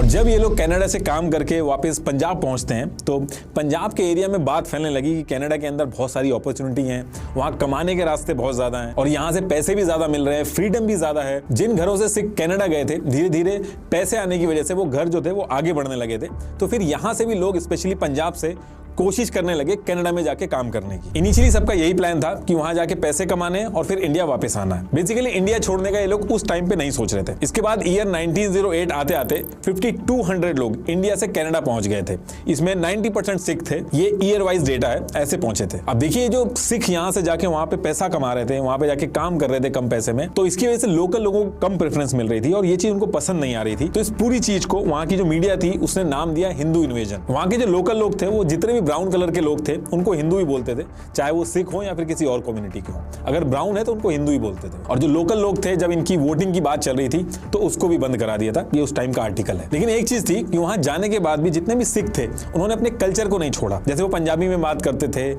और जब ये लोग कनाडा से काम करके वापस पंजाब पहुंचते हैं तो पंजाब के एरिया में बात फैलने लगी कि कनाडा के अंदर बहुत सारी अपॉर्चुनिटी हैं, वहां कमाने के रास्ते बहुत ज्यादा हैं और यहाँ से पैसे भी ज्यादा मिल रहे हैं, फ्रीडम भी ज्यादा है। जिन घरों से सिख कनाडा गए थे, धीरे धीरे पैसे आने की वजह से वो घर जो थे वो आगे बढ़ने लगे थे। तो फिर यहाँ से भी लोग स्पेशली पंजाब से कोशिश करने लगे कनाडा में जाके काम करने की। इनिशियली सबका यही प्लान था कि वहां जाके पैसे कमाने और फिर इंडिया वापस आना है। बेसिकली इंडिया छोड़ने का ये लोग उस टाइम पे नहीं सोच रहे थे। इसके बाद ईयर 1908 आते आते 5200 लोग इंडिया से कनाडा पहुंच गए थे। इसमें 90% सिख थे। ये ईयर वाइज डेटा है, ऐसे पहुंचे थे। अब देखिए जो सिख यहाँ से जाके वहां पे पैसा कमा रहे थे, वहां पे जाके काम कर रहे थे कम पैसे में, तो इसकी वजह से लोकल लोगों को कम प्रेफरेंस मिल रही थी और ये चीज उनको पसंद नहीं आ रही थी। तो इस पूरी चीज को वहां की जो मीडिया थी उसने नाम दिया हिंदू इन्वेजन। वहां के जो लोकल लोग थे, वो जितने भी ब्राउन कलर के लोग थे उनको हिंदू ही बोलते थे, चाहे वो सिख हो या फिर किसी और कम्युनिटी के हो। अगर ब्राउन है तो उनको हिंदू ही बोलते थे। और जो लोकल लोग थे, जब इनकी वोटिंग की बात चल रही थी तो उसको भी बंद करा दिया था। ये उस टाइम का आर्टिकल है। लेकिन एक चीज थी कि वहां जाने के बाद भी जितने भी सिख थे उन्होंने अपने कल्चर को नहीं छोड़ा। जैसे वो पंजाबी में बात करते थे,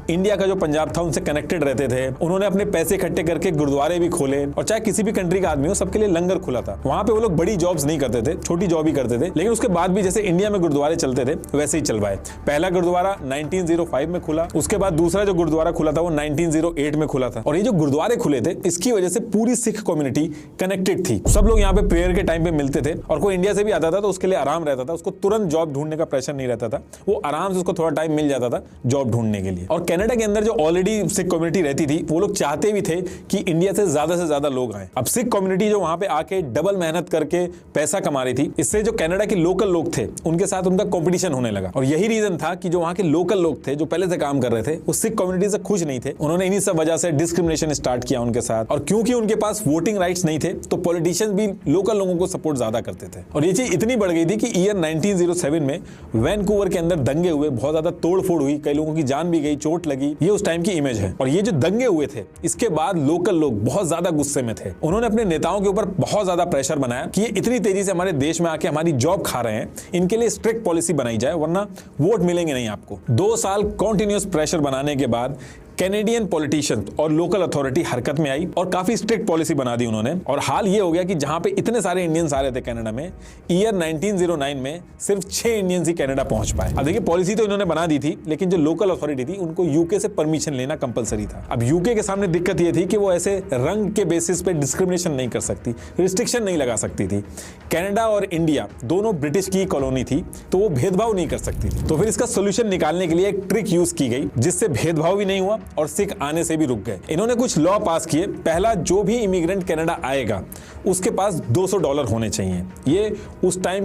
इंडिया का जो पंजाब था उनसे कनेक्टेड रहते थे। उन्होंने अपने पैसे इकट्ठे करके गुरुद्वारे भी खोले और चाहे किसी भी कंट्री का आदमी हो, सबके लिए लंगर खुला था। वहां पे वो लोग बड़ी जॉब्स नहीं करते थे, छोटी जॉब ही करते थे। लेकिन उसके बाद भी जैसे इंडिया में गुरुद्वारे चलते थे वैसे ही चलवाए। पहला गुरुद्वारा 1905 में खुला, उसके बाद दूसरा जो गुरुद्वारा खुला था वो 1908 में खुला था। और ये जो गुरुद्वारे खुले थे इसकी वजह से पूरी सिख कम्युनिटी कनेक्टेड थी। सब लोग यहाँ पे प्रेयर के टाइम पे मिलते थे और कोई इंडिया से भी आता था तो उसके लिए आराम रहता था, उसको तुरंत जॉब ढूंढने का प्रेशर नहीं रहता था, वो आराम से उसको थोड़ा टाइम मिल जाता था जॉब ढूंढने के लिए। और कनाडा के अंदर जो ऑलरेडी सिख कम्युनिटी रहती थी वो लोग चाहते भी थे कि इंडिया से ज्यादा लोग आए। अब सिख कम्युनिटी जो वहां पे आके डबल मेहनत करके पैसा कमा रही थी, इससे जो कनाडा के लोकल लोग थे उनके साथ उनका कॉम्पिटिशन होने लगा। और यही रीजन था कि जो वहां के लोकल लोग थे जो पहले से काम कर रहे थे वो सिख कम्युनिटी से खुश नहीं थे। उन्होंने इन्हीं सब वजह से डिस्क्रिमिनेशन स्टार्ट किया उनके साथ। और क्योंकि उनके पास वोटिंग राइट्स नहीं थे तो पॉलिटिशियंस भी लोकल लोगों को सपोर्ट ज्यादा करते थे। और ये चीज इतनी बढ़ गई थी कि ईयर 1907 में वैनकूवर के अंदर दंगे हुए, बहुत ज्यादा तोड़फोड़ हुई, कई लोगों की जान भी गई, चोट लगी। ये उस टाइम की इमेज है। और ये जो दंगे हुए थे इसके बाद लोकल लोग बहुत ज्यादा गुस्से में थे। उन्होंने अपने नेताओं के ऊपर बहुत ज्यादा प्रेशर बनाया कि ये इतनी तेजी से हमारे देश में आके हमारी जॉब खा रहे हैं, इनके लिए स्ट्रिक्ट पॉलिसी बनाई जाए वरना वोट मिलेंगे नहीं आपको। 2 साल कॉन्टिन्यूअस प्रेशर बनाने के बाद कैनेडियन पॉलिटिशियन और लोकल अथॉरिटी हरकत में आई और काफी स्ट्रिक्ट पॉलिसी बना दी उन्होंने। और हाल ये हो गया कि जहां पे इतने सारे इंडियंस आ रहे थे कनाडा में, ईयर 1909 में सिर्फ 6 इंडियंस ही कनाडा पहुंच पाए। अब देखिए पॉलिसी तो इन्होंने बना दी थी, लेकिन जो लोकल अथॉरिटी थी उनको यूके से परमिशन लेना कंपलसरी था। अब यूके के सामने दिक्कत ये थी कि वो ऐसे रंग के बेसिस पे डिस्क्रिमिनेशन नहीं कर सकती, रिस्ट्रिक्शन नहीं लगा सकती थी। कनाडा और इंडिया दोनों ब्रिटिश की कॉलोनी थी तो वो भेदभाव नहीं कर सकती थी। तो फिर इसका सोल्यूशन निकालने के लिए एक ट्रिक यूज की गई जिससे भेदभाव भी नहीं हुआ और सिख आने से भी रुक गए। इन्होंने कुछ लॉ पास किए। पहला, जो भी इमिग्रेंट कनाडा आएगा उसके पास $200 होने चाहिए। ये उस टाइम